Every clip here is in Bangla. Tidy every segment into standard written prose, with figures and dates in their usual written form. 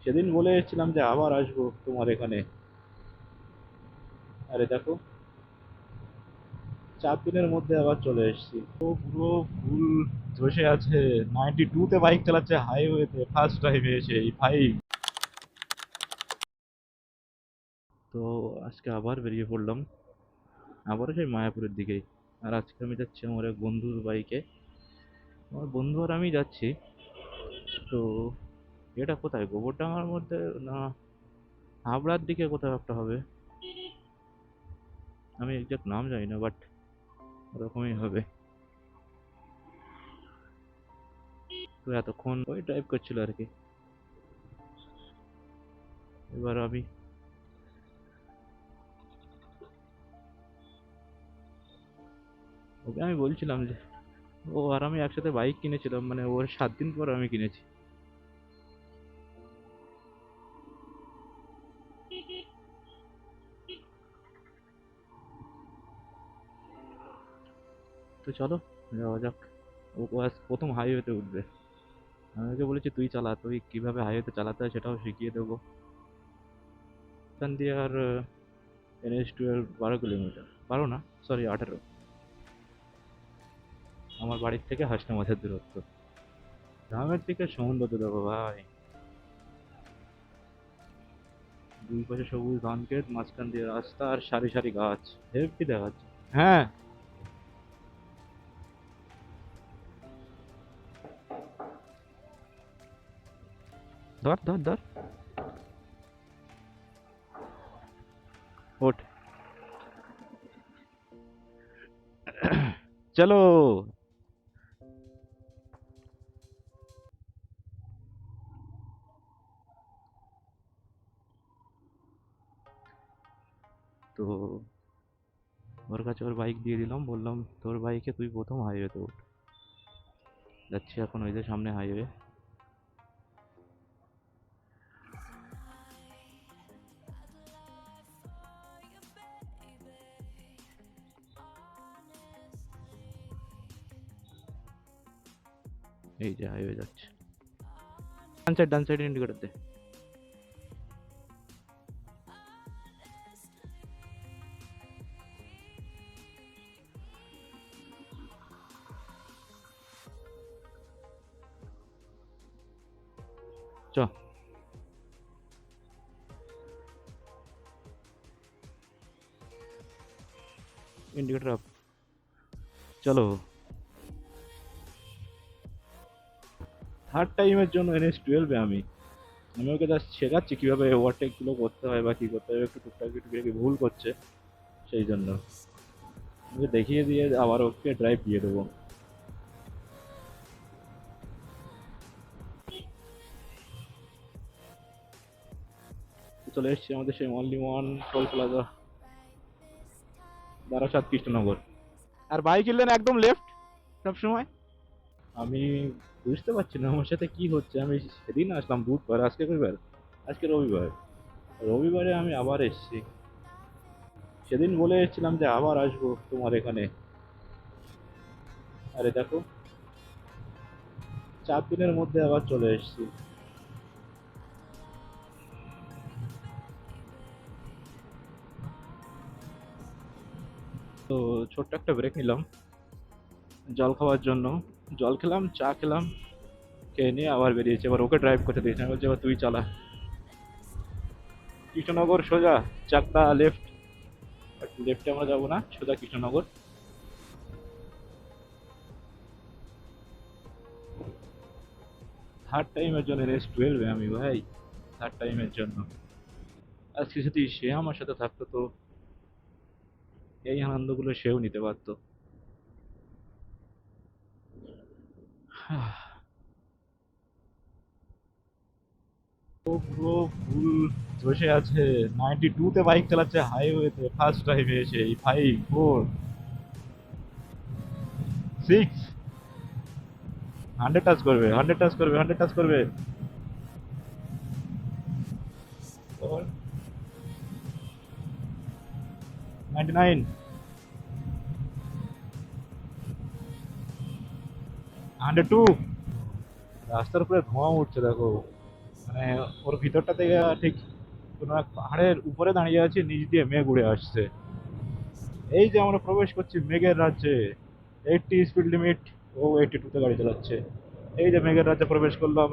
সেদিন বলে এসেছিলাম যে আবার আসবো তোমার এখানে। আরে দেখো, 4 দিনের মধ্যে আবার চলে এসেছি। তো পুরো ফুল ধসে আছে। 92-তে বাইক চালাচ্ছে হাইওয়েতে, ফার্স্ট টাইম এসে এই ফাইভ। তো আজকে আবার বেরিয়ে পড়লাম, আবারও সেই মায়াপুরের দিকেই। আর আজকে আমি যাচ্ছি আমার এক বন্ধুর বাইকে। আমার বন্ধু আর আমি যাচ্ছি। তো এটা কোথায়, গোবরডাঙ্গার মধ্যে না হাবড়ার দিকে কোথাও একটা হবে। আমি এক্সাক্ট নাম জানি না, বাট ওরকমই হবে। তো এতক্ষণ ওই ড্রাইভ করছিল আর কি। এবার আমি ওকে আমি বলছিলাম যে ও আর আমি একসাথে বাইক কিনেছিলাম, মানে ওর 7 দিন পর আমি কিনেছি। তো চলো যাওয়া যাক। ও আজ প্রথম হাইওয়েতে উঠবে। আমি ওকে বলেছি তুই চালা, তুই কিভাবে হাইওয়েতে চালাতে হয় সেটাও শিখিয়ে দেবো। এখান দিয়ে আর NH-12 12 কিলোমিটার, 12 না, সরি 18। আমার বাড়ির থেকে হাসনা মাঝের দূরত্ব। গ্রামের দিকে সমুদ্র তো দেখো ভাই, দুই পাশে সবুজ ধান ক্ষেত, মাঝখান দিয়ে রাস্তা আর সারি সারি গাছ। হেব্বি দেখাচ্ছে। হ্যাঁ, ধর ধর ধর, ওঠ, চলো। তো ওর কাছে ওর বাইক দিয়ে দিলাম, বললাম তোর বাইকে তুই প্রথম হাইওয়েতে উঠ। যাচ্ছি এখন ওই যে সামনে হাইওয়ে। এই যে হাইওয়ে যাচ্ছে। ডান সাইড, ডান সাইড ইন্ডিকেটর দে। চ, ইন্ডিকেটর আপ, চলো। থার্ড টাইমের জন্য NH-12 আমি আমি ওকে জাস্ট শেখাচ্ছি কিভাবে ওভারটেক গুলো করতে হয় বা কি করতে হবে, একটু টুকটাক একটু ভুল করছে সেই জন্য ওকে দেখিয়ে দিয়ে আবার ওকে ড্রাইভ দিয়ে দেবো। চলে এসেছি আমাদের সেই only one toll plaza, Barasat Krishnanagar. আর বাইক এলেন একদম লেফট সবসময়। আমি বুঝতে পারছি না আমার সাথে কি হচ্ছে। আমি সেদিন আসলাম বুধবার, আজকে রবিবার, আজকে রবিবার। রবিবারে আমি আবার এসেছি। সেদিন বলে এসেছিলাম যে আবার আসবো তোমার এখানে। আরে দেখো, 4 দিনের মধ্যে আবার চলে এসেছি। তো ছোট্ট একটা ব্রেক নিলাম জল খাওয়ার জন্য। জল খেলাম, চা খেলাম, খেয়ে নিয়ে আবার বেরিয়েছি। এবার ওকে ড্রাইভ করতে দিয়েছি, আমি বলছি এবার তুই চালা। কৃষ্ণনগর সোজা, চাকদা লেফট। লেফটে আমরা যাবো না, সোজা কৃষ্ণনগর। থার্ড টাইমের জন্য NH-12 আমি ভাই, থার্ড টাইমের জন্য। আজকে যদি সে আমার সাথে থাকতো তো এই আনন্দগুলো সেও নিতে পারতো। ও পুরো ফুল ধসে আছে। 92-তে বাইক চালাচ্ছে হাইওয়েতে, ফার্স্ট টাইম এসে এই 5 4 6 100 টাচ করবে, 100 টাচ করবে, 100 টাচ করবে। 99, 102। রাস্তার উপরে ধোঁয়া উঠছে দেখো, মানে মানে ওর ভিতরটা থেকে ঠিক কোনো এক পাহাড়ের উপরে দাঁড়িয়ে আছি, নিচ দিয়ে মেঘ উড়ে আসছে। এই যে আমরা প্রবেশ করছি মেঘের রাজ্যে। 80 স্পিড লিমিট, ও 82 তে গাড়ি চালাচ্ছে। এই যে মেঘের রাজ্যে প্রবেশ করলাম,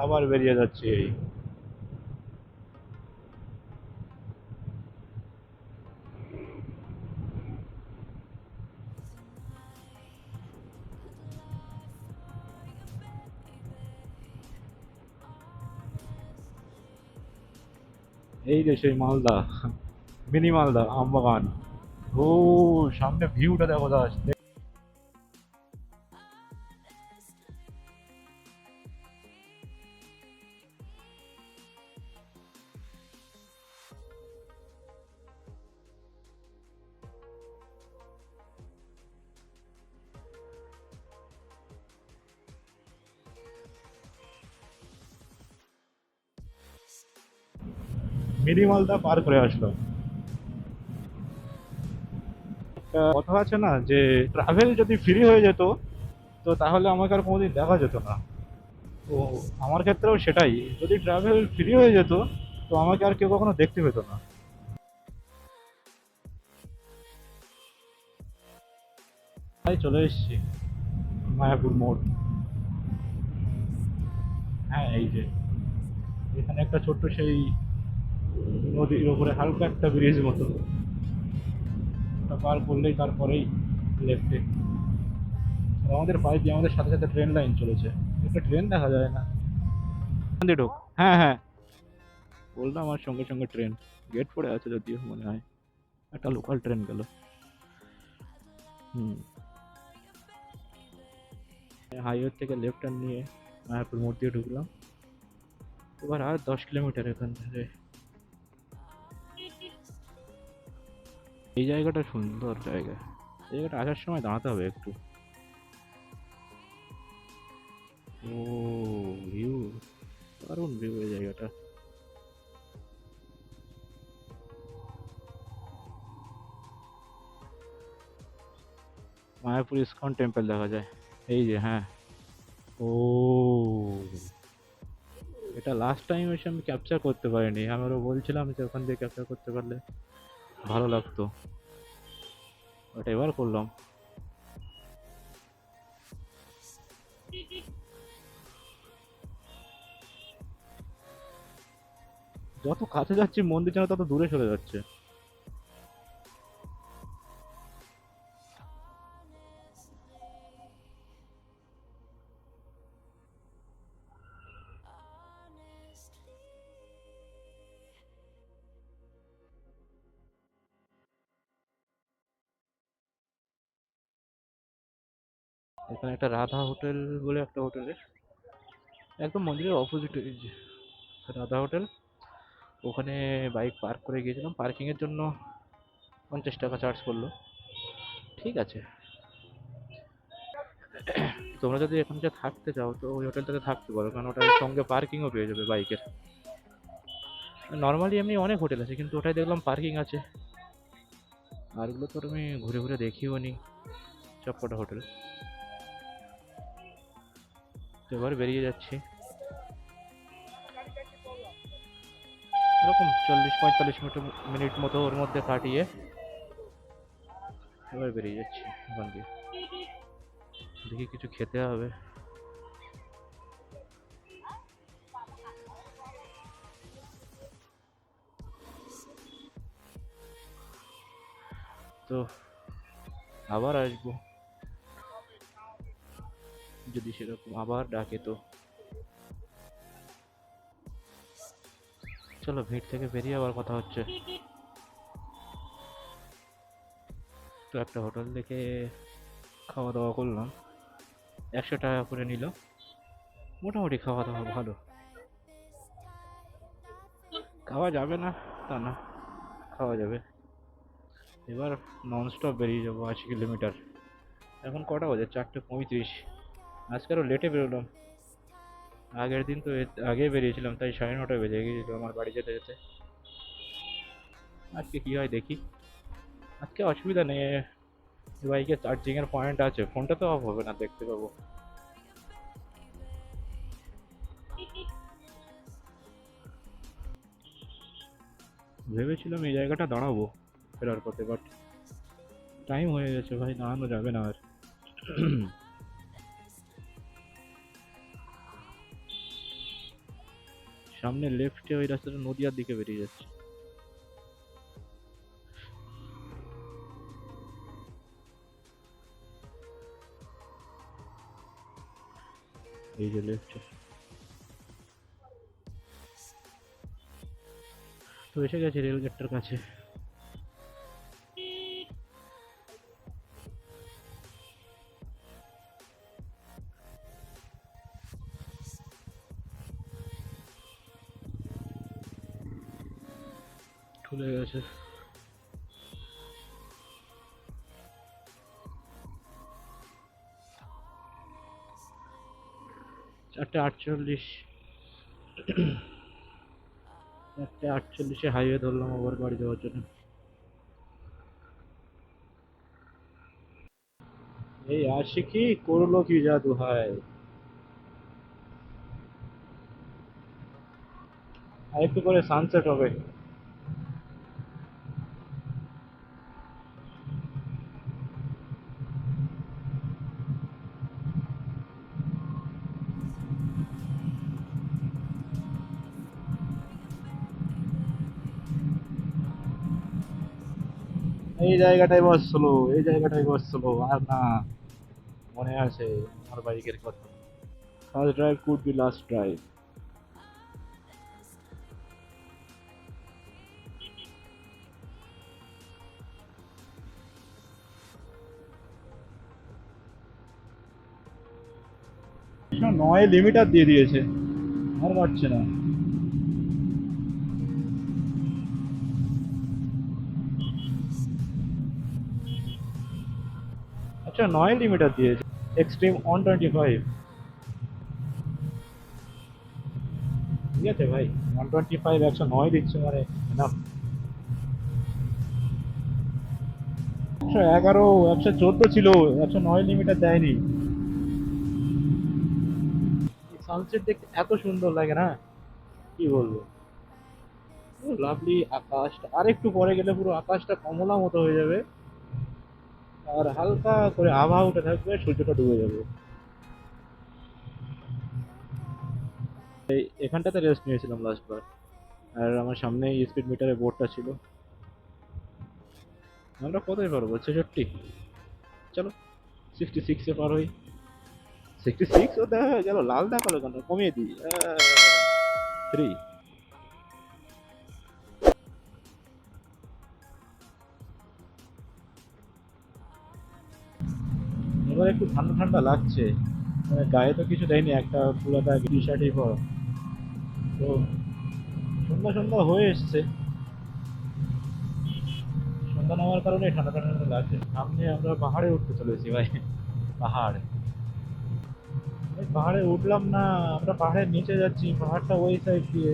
আবার বেরিয়ে যাচ্ছি। এই যে সেই মালদা, মিনি মালদা আমবাগান। ও সামনে ভিউটা দেখো দাস। মিনি মালদা পার করে আসলাম। একটা কথা আছে না যে ট্রাভেল যদি ফ্রি হয়ে যেত, তো তাহলে আমাকে আর কোনোদিন দেখা যেত না। তো আমার ক্ষেত্রেও সেটাই, যদি ট্রাভেল ফ্রি হয়ে যেত তো আমাকে আর কেউ কখনো দেখতে পেতো না। তাই চলে এসেছি মায়াপুর মোড়। হ্যাঁ এই যে এখানে একটা ছোট্ট সেই নদীর উপরে হালকা একটা ব্রিজ মতো, ওটা পার করলেই তারপরেই লেফটে। আর আমাদের পাশ দিয়ে আমাদের সাথে সাথে ট্রেন লাইন চলেছে। একটা ট্রেন দেখা যায় না। ওখান দিয়ে ঢোক। হ্যাঁ হ্যাঁ, বললাম আমার সঙ্গে সঙ্গে ট্রেন গেট পড়ে আছে যদিও মনে হয়। একটা লোকাল ট্রেন গেল। হুম। হাইওয়ে থেকে লেফট টার্ন নিয়ে মায়াপুর মোড় দিয়ে ঢুকলাম। এবার আর 10 কিলোমিটার এখান থেকে। এই জায়গাটা সুন্দর জায়গা। এই জায়গাটা আসার সময় দাঁড়াতে হবে একটু। ও ভিউ, দারুণ ভিউ এই জায়গাটা। মায়াপুর ইসকন টেম্পল দেখা যায়। এই যে হ্যাঁ। ও, এটা লাস্ট টাইম এসে আমি ক্যাপচার করতে পারিনি। আমিও বলছিলাম যে ওখান দিয়ে ক্যাপচার করতে পারলে ভালো লাগতো, ওটা এবার করলাম। যত কাছে যাচ্ছি মন্দির যেন তত দূরে সরে যাচ্ছে। এখানে একটা রাধা হোটেল বলে একটা হোটেলে, একদম মন্দিরের অপোজিটে রাধা হোটেল। ওখানে বাইক পার্ক করে গিয়েছিলাম, পার্কিং এর জন্য 50 টাকা চার্জ করলো। ঠিক আছে, তোমরা যদি এখানে থাকতে চাও তো ওই হোটেলটাতে থাকতে পারো, কারণ ওটার সঙ্গে পার্কিংও পেয়ে যাবে বাইকের। নর্মালি এমনি অনেক হোটেল আছে, কিন্তু ওটাই দেখলাম পার্কিং আছে। আর এগুলো তো আমি ঘুরে ঘুরে দেখিও নি সবকটা হোটেল। তো এবার বেরিয়ে যাচ্ছি এরকম 40-45 মিনিট মতো ওর মধ্যে কাটিয়ে এবার বেরিয়ে যাচ্ছি ওখান দিয়ে। দেখি কিছু খেতে হবে। তো আবার আসবো যদি সেরকম আবার ডাকে তো। চলো ভিড় থেকে বেরিয়ে আবার কথা হচ্ছে। তো একটা হোটেল দেখে খাওয়া দাওয়া করলাম, 100 টাকা করে নিল। মোটামুটি খাওয়া দাওয়া ভালো। খাওয়া যাবে না তা না, খাওয়া যাবে। এবার নন স্টপ বেরিয়ে যাবো 80 কিলোমিটার। এখন কটা বাজে? 4:35। আজকে আরো লেটে বেরোলাম। আগের দিন তো আগে বেরিয়েছিলাম, তাই 9:30 বেজে গিয়েছিল আমার বাড়ি যেতে যেতে। আজকে কি হয় দেখি। আজকে অসুবিধা নেই, বাইকে চার্জিং এর পয়েন্ট আছে, ফোনটা তো অফ হবে না, দেখতে পাবো। ভেবেছিলাম এই জায়গাটা দাঁড়াবো ফেরার পথে, বাট টাইম হয়ে গেছে ভাই, দাঁড়ানো যাবে না আর। সামনে লেফটে ওই রাস্তাটা নদিয়ার দিকে বেরিয়ে যাচ্ছে। এই যে লেফটে তো এসে গেছে রেলগেটটার কাছে। খুলে গেছে। 4:48। 4:48 হাইওয়ে ধরলাম আবার বাড়ি যাওয়ার জন্য। এই আশিকি করলো কি জাদু হায়। আর একটু করে সানসেট হবে। এই জায়গাটাই বস স্লো, এই জায়গাটাই বস স্লো আর না। মনে আছে আমার বাইকের কথা। First drive could be last drive. 9 limiter দিয়ে দিয়েছে, আর পারছে না। আচ্ছা 9 লিমিটার দিয়েছে। এক্সট্রিম 125। ঠিক আছে ভাই, 125 109 দিচ্ছে মানে এনাফ। 111 114 ছিল, 109 লিমিটার দেয়নি। সানসেট দেখতে এত সুন্দর লাগে না, কি বলবো। লাভলি আকাশটা আর একটু পরে গেলে পুরো আকাশটা কমলা মতো হয়ে যাবে, আর হালকা করে আবহাওয়া উঠে থাকবে, সূর্যটা ডুবে যাবে। এখানটাতে রেস্ট নিয়েছিলাম লাস্ট বার। আর আমার সামনে স্পিড মিটারে বোর্ডটা ছিল। আমরা কোথায় পারবো, 66। চলো 66-এ পার হই। 66 ও দেখা হয়ে গেল, লাল দেখালো কেন, কমিয়ে দিই 3। এবার একটু ঠান্ডা ঠান্ডা লাগছে, মানে গায়ে তো কিছু দেয়নি, একটা পুরাটা টি শার্টই পরা। তো সন্ধ্যা সন্ধ্যা হয়ে এসছে, সন্ধ্যা নামার কারণে ঠান্ডা ঠান্ডা ঠান্ডা লাগছে। সামনে আমরা পাহাড়ে উঠতে চলেছি ভাই, পাহাড়। এই পাহাড়ে উঠলাম না, আমরা পাহাড়ের নিচে যাচ্ছি, পাহাড়টা ওই সাইড দিয়ে।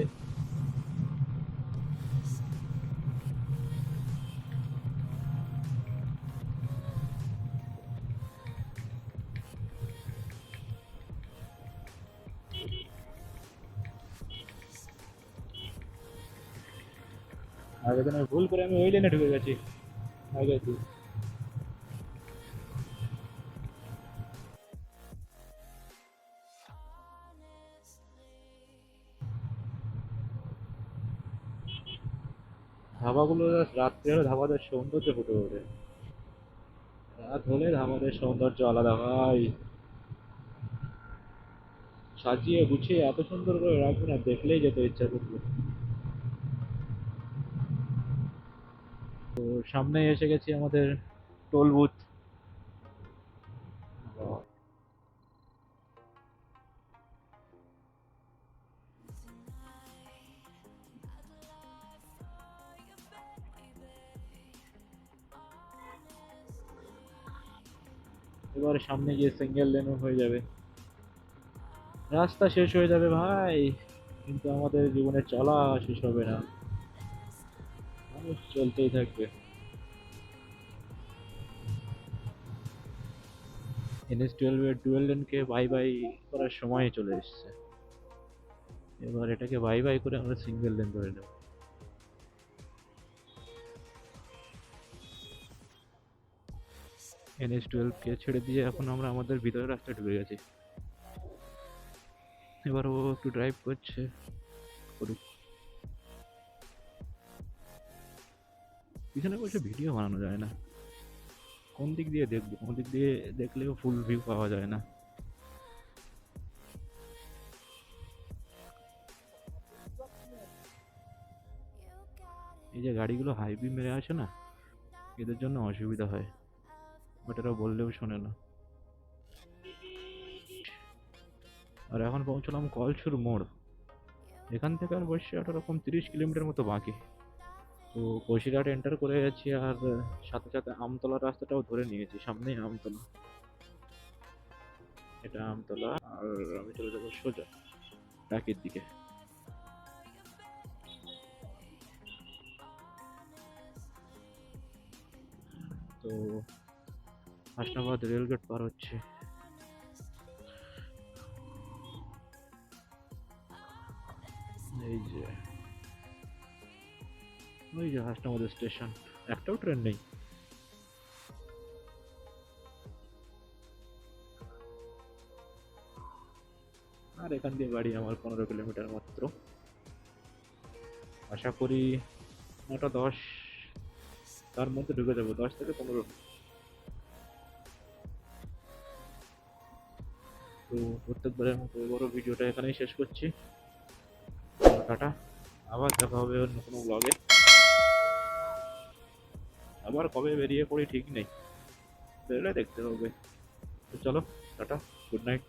আগে দিন ভুল করে আমি ওই লেনে ঢুকে গেছি। আগে তুই ধাবাগুলো রাত্রে হলে ধাবাদের সৌন্দর্য ফুটে ওঠে, রাত হলে ধাবাদের সৌন্দর্য আলাদা ভাই। সাজিয়ে গুছিয়ে এত সুন্দর করে রাখবে না, দেখলেই যেতে ইচ্ছা করবে। তো সামনে এসে গেছি আমাদের টোল বুথ। এবার সামনে গিয়ে সিঙ্গেল লেনও হয়ে যাবে, রাস্তা শেষ হয়ে যাবে ভাই, কিন্তু আমাদের জীবনে চলা শেষ হবে না, মানুষ চলতেই থাকবে। NH-12 এর ডুয়েল লেনকে বাই বাই করার সময় চলে এসেছে, এবার এটাকে বাই বাই করে আমরা সিঙ্গেল লেন ধরে নেব। NH12 কে ছেড়ে দিয়ে এখন আমরা আমাদের ভিতরের রাস্তায় ঢুকে গেছি। এবার ও একটু ড্রাইভ করছে, করুক। পিছনে বসে ভিডিও বানানো যায় না, কোন দিক দিয়ে দেখবো? কোন দিক দিয়ে দেখলেও ফুল ভিউ পাওয়া যায় না। এই যে গাড়িগুলো হাই বিম মেরে আসে না, এদের জন্য অসুবিধা হয়, বাট এরা বললেও শোনে না। আর এখন পৌঁছলাম কলছুর মোড়। এখান থেকে আর বসে ওরকম 30 কিলোমিটার মতো বাকি। তো বসিরহাট এন্টার করে গেছি, আর সাথে সাথে আমতলার রাস্তাটাও ধরে নিয়েছি। সামনেই আমতলা, এটা আমতলা। আর আমি চলে যাবো সোজা টাকির দিকে। তো হাসনাবাদ রেলগেট পার হচ্ছে। এই যে ওই যে হাসনাবাদ স্টেশন, একটাও ট্রেন নেই। আর এখান দিয়ে বাড়ি আমার 15 কিলোমিটার মাত্র। আশা করি 9টা 10 তার মধ্যে ঢুকে যাবো, 10 থেকে 15। তো প্রত্যেকবারের মতো এবারও ভিডিওটা এখানেই শেষ করছি। টাটা, আবার দেখা হবে অন্য কোনো ব্লগে। আবার কবে বেরিয়ে পড়ি ঠিক নেই, বেরোলে দেখতে হবে। তো চলো, টাটা, গুড নাইট।